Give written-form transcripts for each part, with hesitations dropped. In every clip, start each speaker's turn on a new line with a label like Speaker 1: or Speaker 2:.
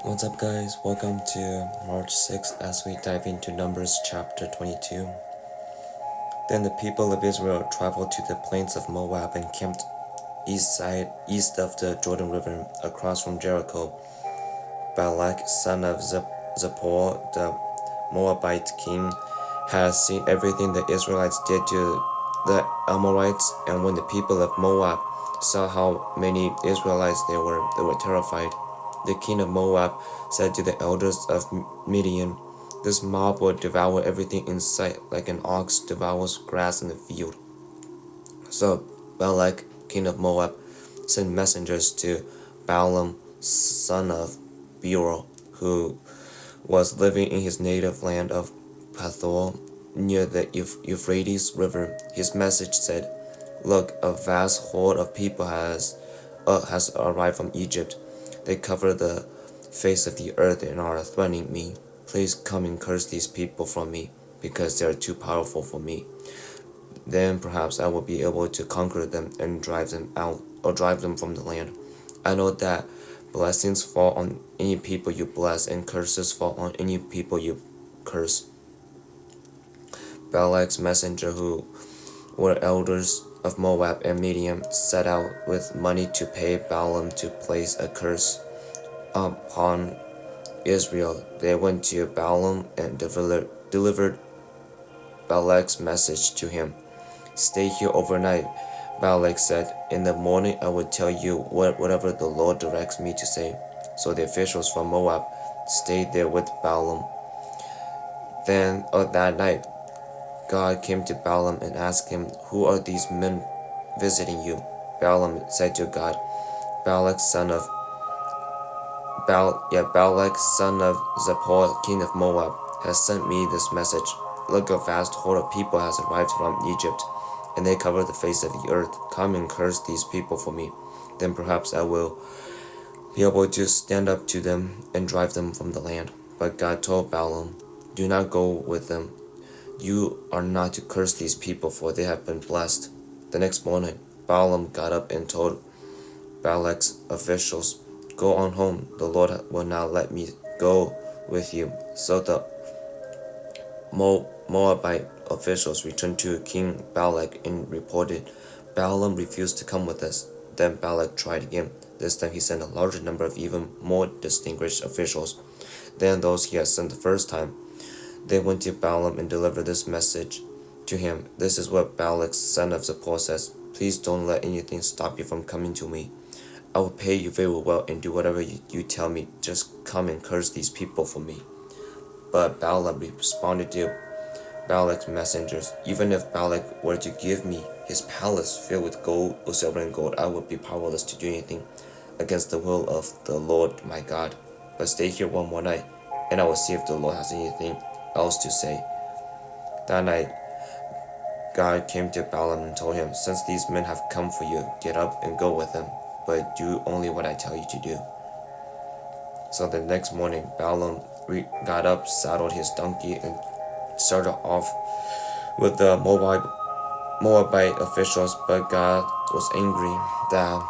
Speaker 1: What's up, guys? Welcome to March 6th as we dive into Numbers chapter 22. Then the people of Israel traveled to the plains of Moab and camped east of the Jordan River across from Jericho. Balak, son of Zippor, the Moabite king, had seen everything the Israelites did to the Amorites, and when the people of Moab saw how many Israelites there were, they were terrified. The king of Moab said to the elders of Midian, "This mob will devour everything in sight, like an ox devours grass in the field." So Balak, king of Moab, sent messengers to Balaam, son of Beor, who was living in his native land of Pethor, near the Euphrates River. His message said, "Look, a vast horde of people has arrived from Egypt. They cover the face of the earth and are threatening me. Please come and curse these people from me, because they are too powerful for me. Then perhaps I will be able to conquer them and drive them out, or drive them from the land. I know that blessings fall on any people you bless, and curses fall on any people you curse." Balak's messenger, who were elders of Moab and Midian, set out with money to pay Balaam to place a curse upon Israel. They went to Balaam and delivered Balak's message to him. "Stay here overnight," Balak said. "In the morning I will tell you whatever the Lord directs me to say." So the officials from Moab stayed there with Balaam. Then that night God came to Balaam and asked him, "Who are these men visiting you?" Balaam said to God, Balak son of Zippor, king of Moab, has sent me this message. "Look, a vast horde of people has arrived from Egypt, and they cover the face of the earth. Come and curse these people for me. Then perhaps I will be able to stand up to them and drive them from the land." But God told Balaam, "Do not go with them. You are not to curse these people, for they have been blessed." The next morning, Balaam got up and told Balak's officials, "Go on home. The Lord will not let me go with you." So the Moabite officials returned to King Balak and reported, "Balaam refused to come with us." Then Balak tried again. This time he sent a larger number of even more distinguished officials than those he had sent the first time. They went to Balaam and delivered this message to him. "This is what Balak, son of Zippor, says. Please don't let anything stop you from coming to me. I will pay you very well and do whatever you tell me. Just come and curse these people for me." But Balaam responded to Balak's messengers, "Even if Balak were to give me his palace filled with gold or silver and gold, I would be powerless to do anything against the will of the Lord my God. But stay here one more night, and I will see if the Lord has anything else to say." That night, God came to Balaam and told him, "Since these men have come for you, get up and go with them, but do only what I tell you to do." So the next morning, Balaam got up, saddled his donkey, and started off with the Moabite officials, but God was angry that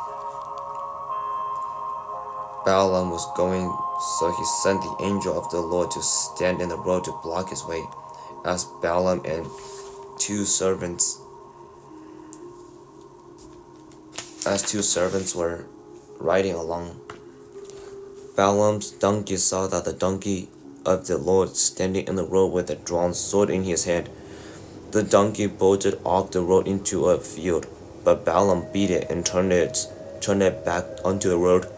Speaker 1: Balaam was going, so he sent the angel of the Lord to stand in the road to block his way. As Balaam and two servants were riding along, Balaam's donkey saw that the donkey of the Lord standing in the road with a drawn sword in his hand. The donkey bolted off the road into a field, but Balaam beat it and turned it back onto the road.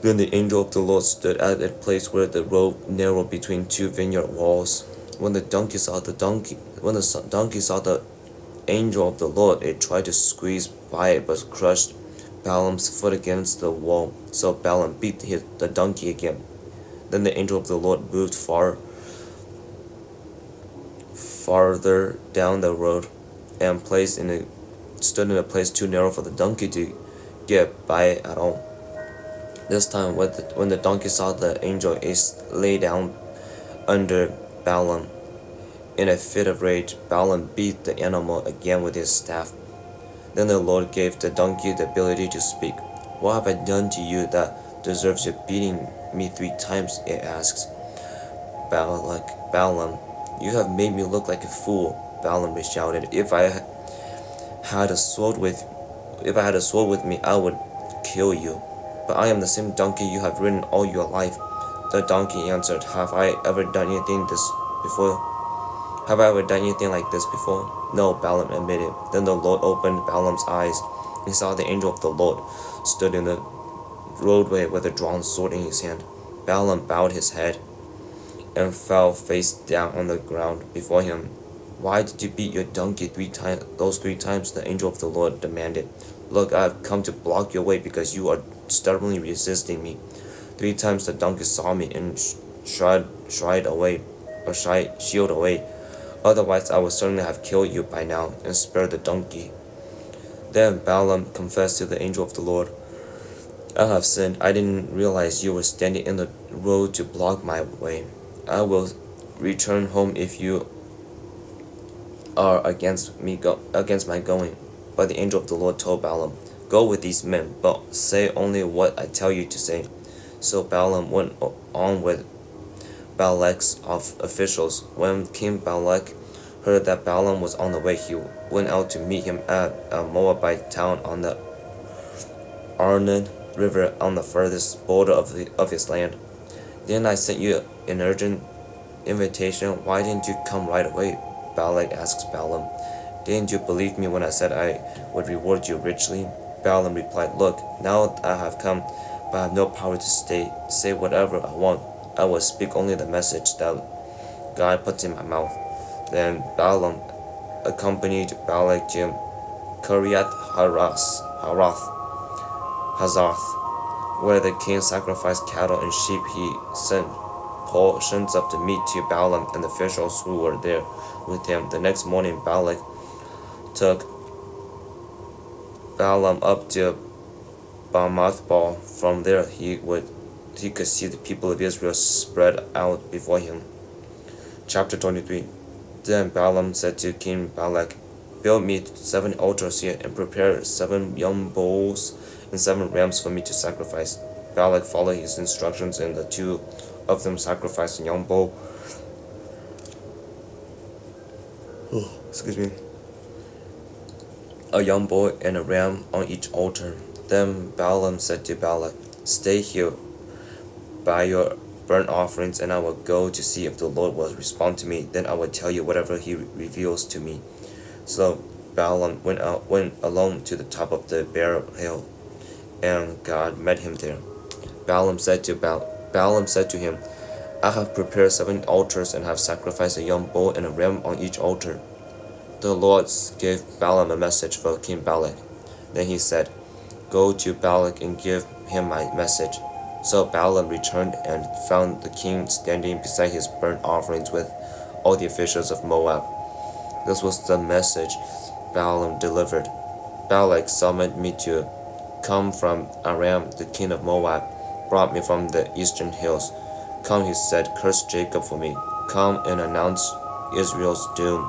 Speaker 1: Then the angel of the Lord stood at a place where the road narrowed between two vineyard walls. When the donkey saw the angel of the Lord, it tried to squeeze by it, but crushed Balaam's foot against the wall. So Balaam beat the donkey again. Then the angel of the Lord moved farther down the road and stood in a place too narrow for the donkey to get by at all. This time, when the donkey saw the angel, it lay down under Balaam. In a fit of rage, Balaam beat the animal again with his staff. Then the Lord gave the donkey the ability to speak. "What have I done to you that deserves you beating me 3 times? It asked. Balaam, you have made me look like a fool, Balaam shouted. Had a sword with if I had a sword with me, I would kill you. But I am the same donkey you have ridden all your life. The donkey answered, Have I ever done anything before? Have I ever done anything like this before? No, Balaam admitted. Then the Lord opened Balaam's eyes. He saw the angel of the Lord stood in the roadway with a drawn sword in his hand. Balaam bowed his head and fell face down on the ground before him. Why did you beat your donkey 3 times? Those 3 times, the angel of the Lord demanded. Look, I have come to block your way because you are stubbornly resisting me. 3 times the donkey saw me and shied away. Otherwise, I would certainly have killed you by now and spared the donkey. Then Balaam confessed to the angel of the Lord, I have sinned. I didn't realize you were standing in the road to block my way. I will return home if you are against my going. But the angel of the Lord told Balaam, Go with these men, but say only what I tell you to say. So Balaam went on with Balak's officials. When King Balak heard that Balaam was on the way, he went out to meet him at a Moabite town on the Arnon River on the furthest border of his land. Didn't I send you an urgent invitation? Why didn't you come right away? Balak asked Balaam. Didn't you believe me when I said I would reward you richly? Balaam replied, Look, now I have come, but I have no power to stay. Say whatever I want. I will speak only the message that God puts in my mouth. Then Balaam accompanied Balak to Kiriath Hazath, where the king sacrificed cattle and sheep. He sent portions of the meat to Balaam and the officials who were there with him. The next morning, Balak took Balaam up to Bamathbal. From there, he could see the people of Israel spread out before him. Chapter 23. Then Balaam said to King Balak, Build me 7 altars here and prepare 7 young bulls and 7 rams for me to sacrifice. Balak followed his instructions, and the 2 of them sacrificed a young bull. A young bull and a ram on each altar. Then Balaam said to Balak, Stay here by your burnt offerings, and I will go to see if the Lord will respond to me. Then I will tell you whatever he reveals to me. So Balaam went alone to the top of the bare hill, and God met him there. Balaam said to him, I have prepared 7 altars and have sacrificed a young bull and a ram on each altar. The Lord gave Balaam a message for King Balak. Then he said, Go to Balak and give him my message. So Balaam returned and found the king standing beside his burnt offerings with all the officials of Moab. This was the message Balaam delivered. Balak summoned me to come from Aram. The king of Moab brought me from the eastern hills. Come, he said, curse Jacob for me. Come and announce Israel's doom.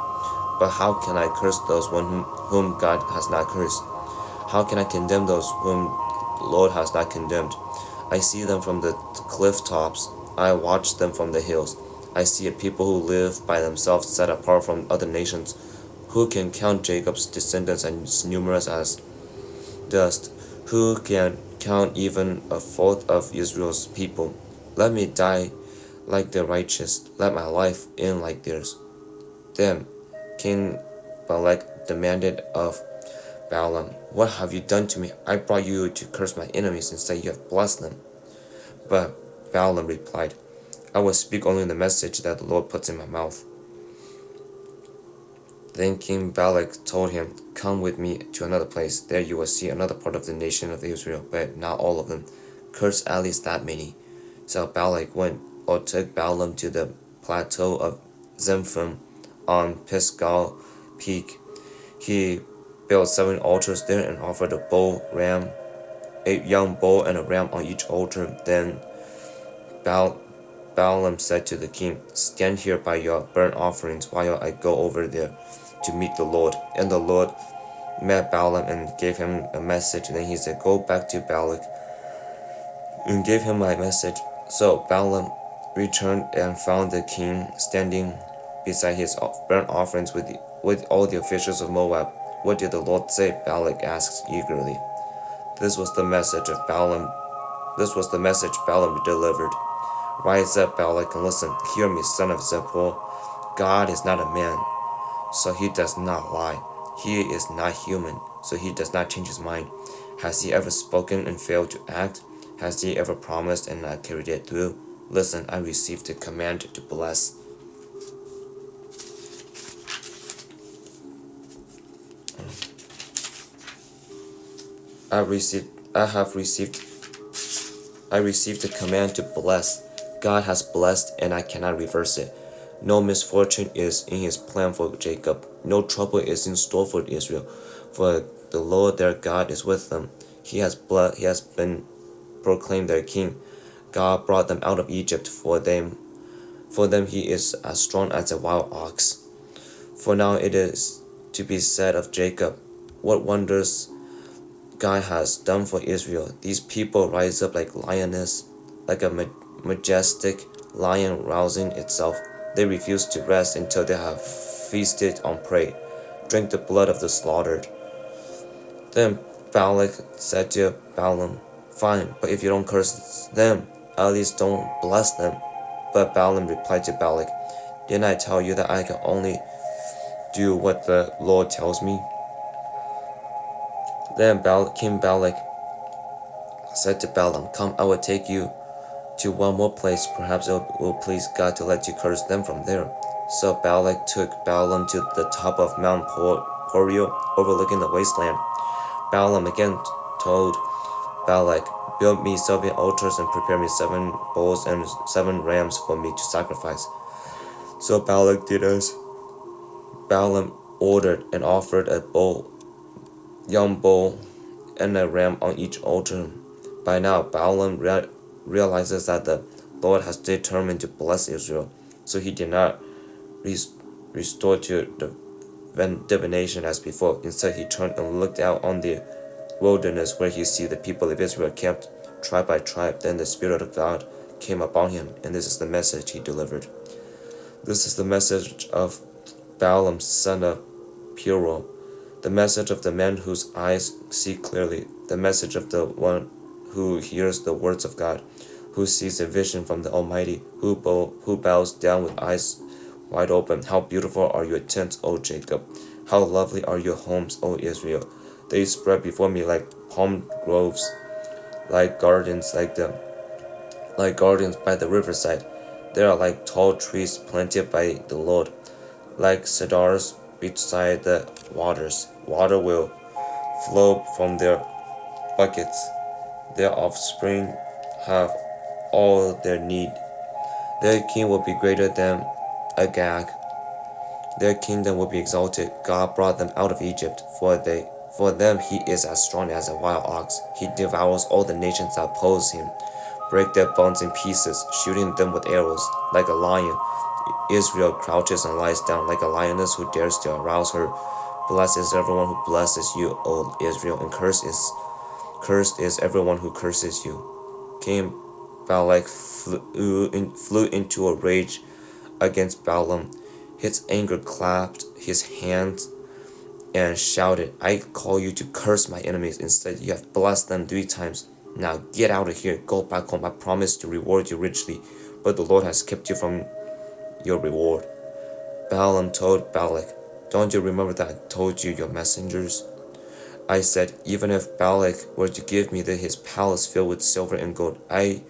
Speaker 1: But how can I curse those whom God has not cursed? How can I condemn those whom the Lord has not condemned? I see them from the cliff tops. I watch them from the hills. I see a people who live by themselves, set apart from other nations. Who can count Jacob's descendants as numerous as dust? Who can count even a fourth of Israel's people? Let me die like the righteous. Let my life end like theirs. Then King Balak demanded of Balaam, What have you done to me? I brought you to curse my enemies and say you have blessed them. But Balaam replied, I will speak only the message that the Lord puts in my mouth. Then King Balak told him, Come with me to another place. There you will see another part of the nation of Israel, but not all of them. Curse at least that many. So Balak went, or took Balaam to the plateau of Zemphim on Pisgah Peak. He built 7 altars there and offered a young bull and a ram on each altar. Then Balaam said to the king, Stand here by your burnt offerings while I go over there to meet the Lord. And the Lord met Balaam and gave him a message. And then he said, Go back to Balak and gave him my message. So Balaam returned and found the king standing beside his burnt offerings with all the officials of Moab. What did the Lord say? Balak asked eagerly. This was the message of Balaam. This was the message Balaam delivered. Rise up, Balak, and listen. Hear me, son of Zippor. God is not a man, so he does not lie. He is not human, so he does not change his mind. Has he ever spoken and failed to act? Has he ever promised and not carried it through? Listen, I received the command to bless. I received the command to bless. God has blessed, and I cannot reverse it. No misfortune is in his plan for Jacob. No trouble is in store for Israel. For the Lord their God is with them. He has been proclaimed their king. God brought them out of Egypt. For them he is as strong as a wild ox. For now it is to be said of Jacob, what wonders God has done for Israel. These people rise up like lioness, like a majestic lion rousing itself. They refuse to rest until they have feasted on prey, drink the blood of the slaughtered. Then Balak said to Balaam, Fine, but if you don't curse them, at least don't bless them. But Balaam replied to Balak, Didn't I tell you that I can only do what the Lord tells me? Then King Balak said to Balaam, Come, I will take you to one more place. Perhaps it will please God to let you curse them from there. So Balak took Balaam to the top of Mount Porio, overlooking the wasteland. Balaam again told Balak, Build me 7 altars and prepare me 7 bulls and 7 rams for me to sacrifice. So Balak did as Balaam ordered and offered a young bull and a ram on each altar. By now, Balaam realizes that the Lord has determined to bless Israel, so he did not restore to the divination as before. Instead, he turned and looked out on the wilderness where he see the people of Israel camped tribe by tribe. Then the Spirit of God came upon him, and this is the message he delivered. This is the message of Balaam, son of Beor, the message of the man whose eyes see clearly, the message of the one who hears the words of God, who sees a vision from the Almighty, who bows down with eyes wide open. How beautiful are your tents, O Jacob! How lovely are your homes, O Israel! They spread before me like palm groves, like gardens by the riverside. They are like tall trees planted by the Lord, like cedars beside the waters. Water will flow from their buckets. Their offspring have all their need. Their king will be greater than Agag. Their kingdom will be exalted. God brought them out of Egypt. For them he is as strong as a wild ox. He devours all the nations that oppose him, break their bones in pieces, shooting them with arrows. Like a lion, Israel crouches and lies down, like a lioness who dares to arouse her. Blessed is everyone who blesses you, O Israel, and cursed is everyone who curses you. King Balak flew into a rage against Balaam. His anger clapped his hands and shouted, I call you to curse my enemies. Instead, you have blessed them 3 times. Now get out of here. Go back home. I promise to reward you richly, but the Lord has kept you from your reward. Balaam told Balak, Don't you remember that I told you your messengers? I said, even if Balak were to give me his palace filled with silver and gold, I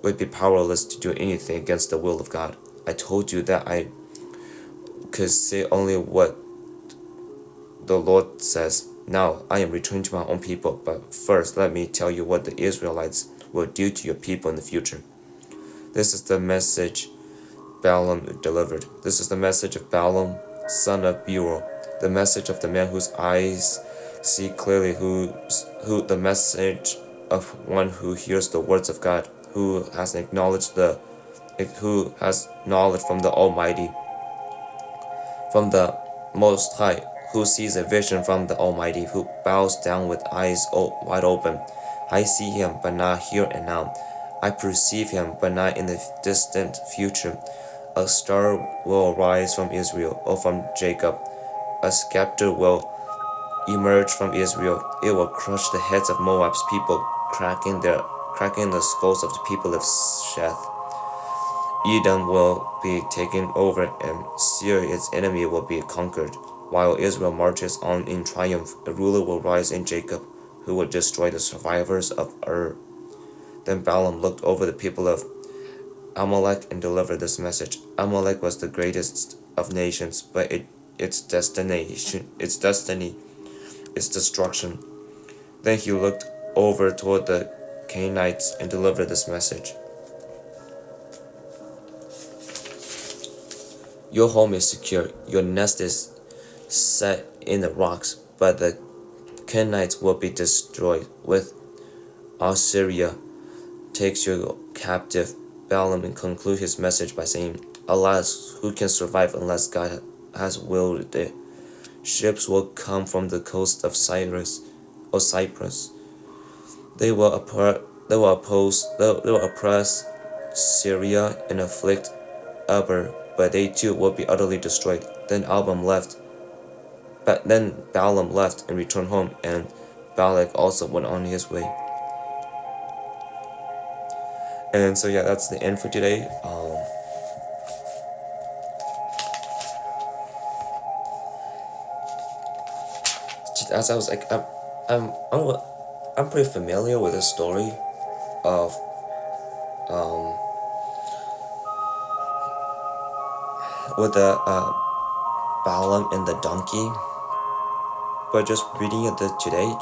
Speaker 1: would be powerless to do anything against the will of God. I told you that I could say only what the Lord says. Now I am returning to my own people, but first let me tell you what the Israelites will do to your people in the future. This is the message Balaam delivered. This is the message of Balaam, son of Beor, the message of the man whose eyes see clearly, who the message of one who hears the words of God, who has knowledge from the Almighty, from the Most High, who sees a vision from the Almighty, who bows down with eyes wide open. I see him, but not here and now. I perceive him, but not in the distant future. A star will arise from Israel, or from Jacob. A scepter will emerge from Israel. It will crush the heads of Moab's people, cracking the skulls of the people of Sheth. Edom will be taken over, and Seir, its enemy, will be conquered. While Israel marches on in triumph, a ruler will rise in Jacob, who will destroy the survivors of Ur. Then Balaam looked over the people of Amalek and delivered this message. Amalek was the greatest of nations, but its destiny is destruction. Then he looked over toward the Canaanites and delivered this message. Your home is secure, your nest is set in the rocks, but the Canaanites will be destroyed. With Assyria takes you captive. Balaam concludes his message by saying, Alas, who can survive unless God has willed it? Ships will come from the coast of Cyprus. They will oppress Syria and afflict Eber, but they too will be utterly destroyed. Then Balaam left and returned home, and Balak also went on his way. And so yeah, that's the end for today. As I was like, I'm pretty familiar with the story of with the Balaam and the donkey, but just reading it today,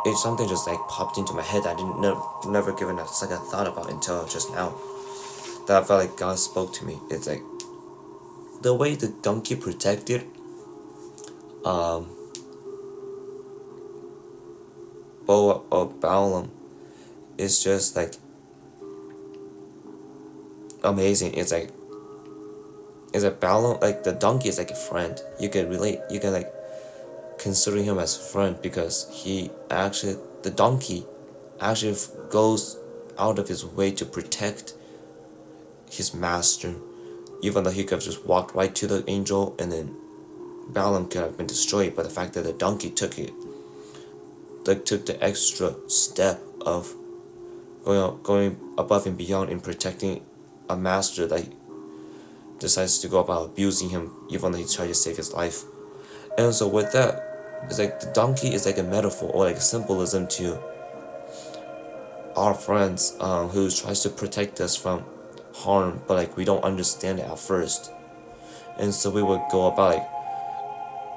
Speaker 1: it's something just like popped into my head. I didn't never given a second thought about until just now. That I felt like God spoke to me. It's like the way the donkey protected Balaam is just like amazing. It's like Balaam, like the donkey is like a friend. You can relate. You can like consider him as a friend because the donkey actually goes out of his way to protect his master, even though he could have just walked right to the angel and then Balaam could have been destroyed. But the fact that the donkey took the extra step of going above and beyond in protecting a master that decides to go about abusing him, even though he tried to save his life. And so with that, it's like the donkey is like a metaphor or like a symbolism to our friends who tries to protect us from harm, but like we don't understand it at first. And so we would go about like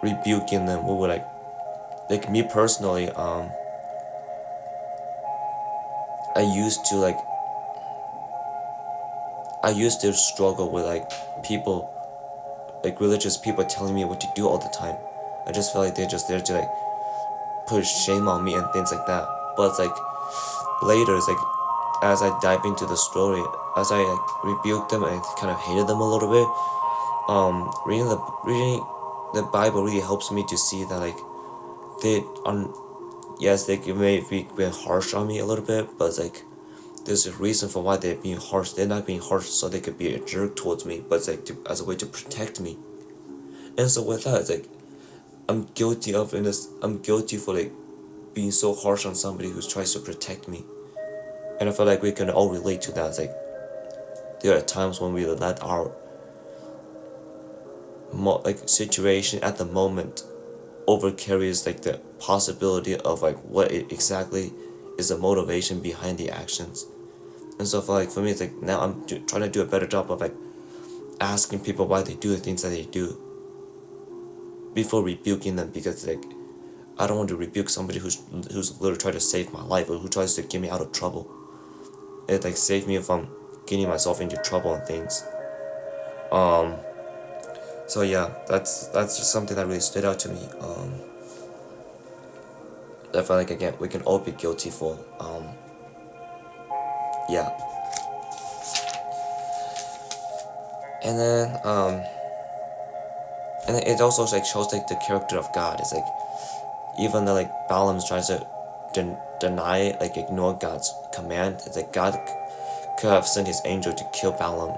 Speaker 1: rebuking them. We would like me personally, I used to struggle with like people, like religious people telling me what to do all the time. I just feel like they're just there to like put shame on me and things like that. But it's like later, it's like as I dive into the story, as I like rebuked them, I kind of hated them a little bit. Reading the Bible really helps me to see that like yes, they may be being harsh on me a little bit, but it's like there's a reason for why they're being harsh. They're not being harsh so they could be a jerk towards me, but it's like as a way to protect me. And so with that, it's like I'm guilty for like being so harsh on somebody who tries to protect me. And I feel like we can all relate to that. It's like there are times when we let our situation at the moment overcarries like the possibility of like what it exactly is the motivation behind the actions. And so for me, it's like now I'm trying to do a better job of like asking people why they do the things that they do before rebuking them, because like I don't want to rebuke somebody who's literally trying to save my life or who tries to get me out of trouble. It like saved me from getting myself into trouble and things. So yeah, that's just something that really stood out to me. I feel like again we can all be guilty for. Yeah. And then it also like shows like the character of God. It's like even though like Balaam tries to deny, like ignore God's command. It's like God could have sent his angel to kill Balaam.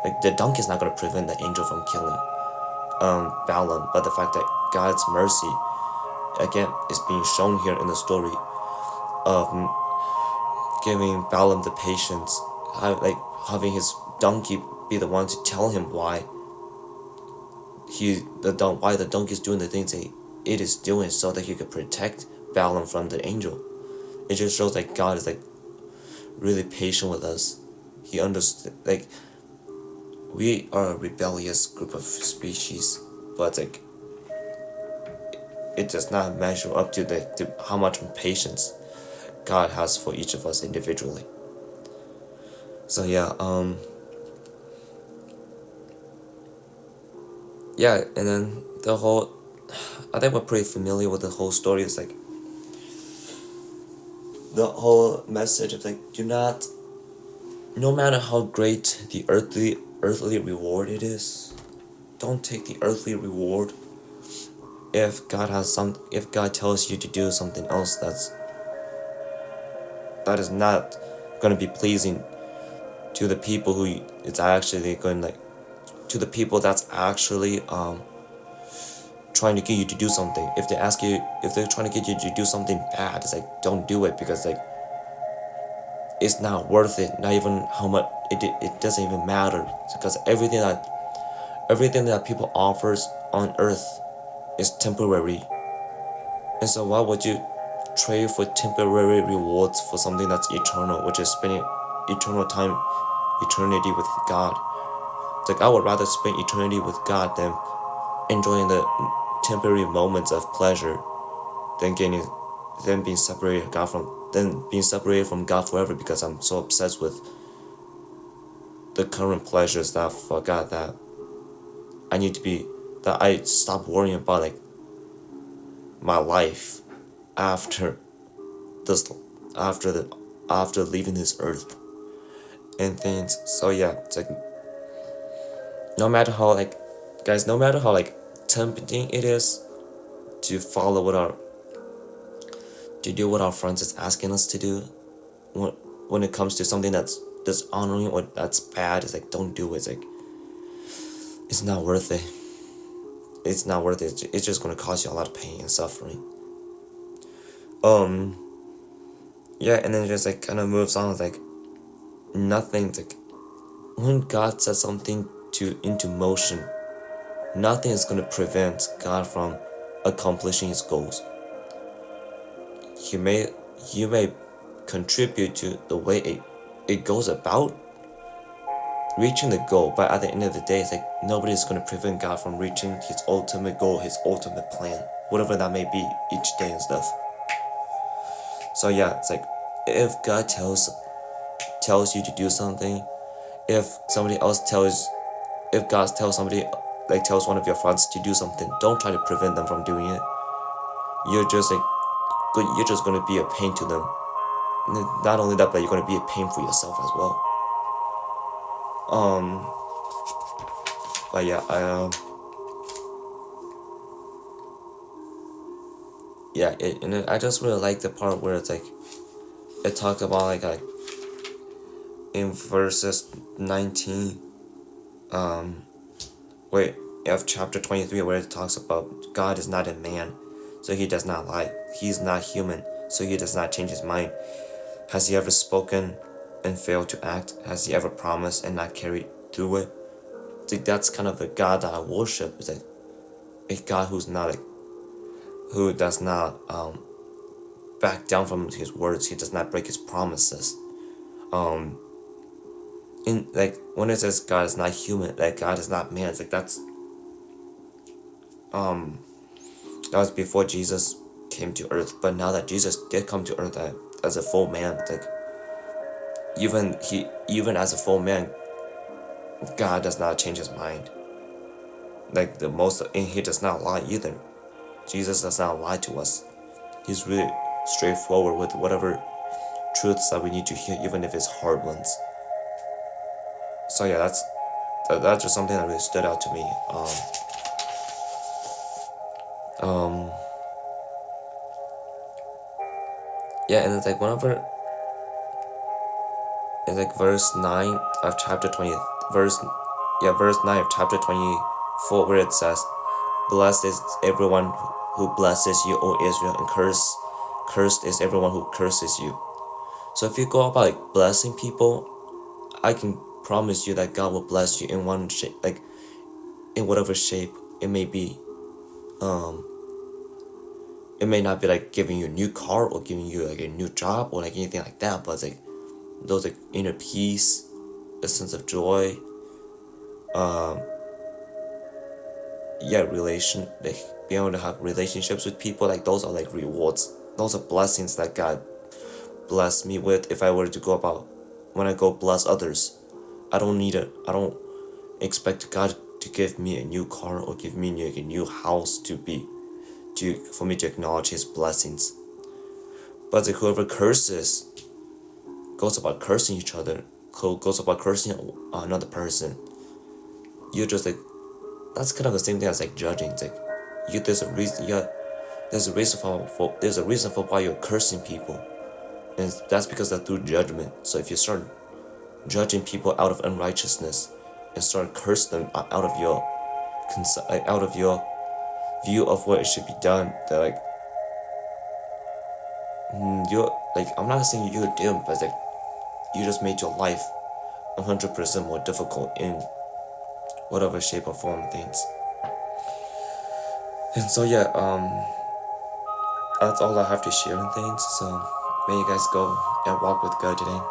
Speaker 1: Like the donkey is not gonna prevent the angel from killing Balaam, but the fact that God's mercy again is being shown here in the story of giving Balaam the patience, like having his donkey be the one to tell him why why the donkey is doing the things that it is doing, so that he could protect Balaam from the angel. It just shows like God is like really patient with us. He understood, like we are a rebellious group of species, but like it does not measure up to how much patience God has for each of us individually. So yeah, yeah, and then the whole, I think we're pretty familiar with the whole story. It's like the whole message of like, do not, no matter how great the earthly reward it is, don't take the earthly reward. If God tells you to do something else that is not gonna be pleasing to the people who it's actually going, like to the people that's actually trying to get you to do something. If they're trying to get you to do something bad, it's like don't do it, because like it's not worth it. Not even how much it doesn't even matter, because everything that people offers on earth is temporary. And so why would you trade for temporary rewards for something that's eternal, which is spending eternity with God? It's like I would rather spend eternity with God than enjoying the temporary moments of pleasure than being separated from God forever, because I'm so obsessed with the current pleasures that I forgot that I stop worrying about like my life after this after leaving this earth and things. So yeah, it's like no matter how like guys, no matter how like tempting it is to follow to do what our friends is asking us to do, when it comes to something that's dishonoring or that's bad, it's like don't do it. It's like it's not worth it. It's not worth it. It's just gonna cause you a lot of pain and suffering. Yeah, and then it just like kind of moves on. It's like nothing. Like when God sets something into motion, nothing is gonna prevent God from accomplishing His goals. You may contribute to the way it goes about reaching the goal, but at the end of the day, it's like nobody's gonna prevent God from reaching His ultimate goal, His ultimate plan, whatever that may be each day and stuff. So yeah, it's like if God tells you to do something, if God tells somebody, like tells one of your friends to do something, don't try to prevent them from doing it. You're just gonna be a pain to them. Not only that, but you're gonna be a pain for yourself as well. But yeah, I just really like the part where it's like it talked about like in verses 19 of chapter 23, where it talks about God is not a man, so he does not lie. He is not human, so he does not change his mind. Has he ever spoken and failed to act? Has he ever promised and not carried through it? It's like that's kind of the God that I worship. It's like a God who does not back down from his words. He does not break his promises. In like when it says God is not human, like God is not man, it's like that was before Jesus came to earth. But now that Jesus did come to earth as a full man, like even as a full man, God does not change his mind. Like and he does not lie either. Jesus does not lie to us. He's really straightforward with whatever truths that we need to hear, even if it's hard ones. So yeah, that's just something that really stood out to me. yeah, and it's like whenever it's like verse 9 of chapter 20, verse 9 of chapter 24, where it says, "Blessed is everyone who blesses you, O Israel, and cursed is everyone who curses you." So if you go about like blessing people, I can promise you that God will bless you in one shape, like in whatever shape it may be. It may not be like giving you a new car or giving you like a new job or like anything like that, but it's like those like inner peace, a sense of joy, like being able to have relationships with people, like those are like rewards. Those are blessings that God blessed me with. If I were to go about, when I go bless others, I don't expect God to give me a new car or give me like a new house for me to acknowledge His blessings. But like whoever curses goes about cursing each other, goes about cursing another person, you're just like, that's kind of the same thing as like judging. It's like there's a reason. There's a reason for why you're cursing people, and that's because they're through judgment. So if you start judging people out of unrighteousness and start cursing them out of your view of what it should be done, they're like, you're like, I'm not saying you're doomed, but it's like you just made your life 100% more difficult in whatever shape or form things. And so yeah, that's all I have to share in things. So may you guys go and walk with God today.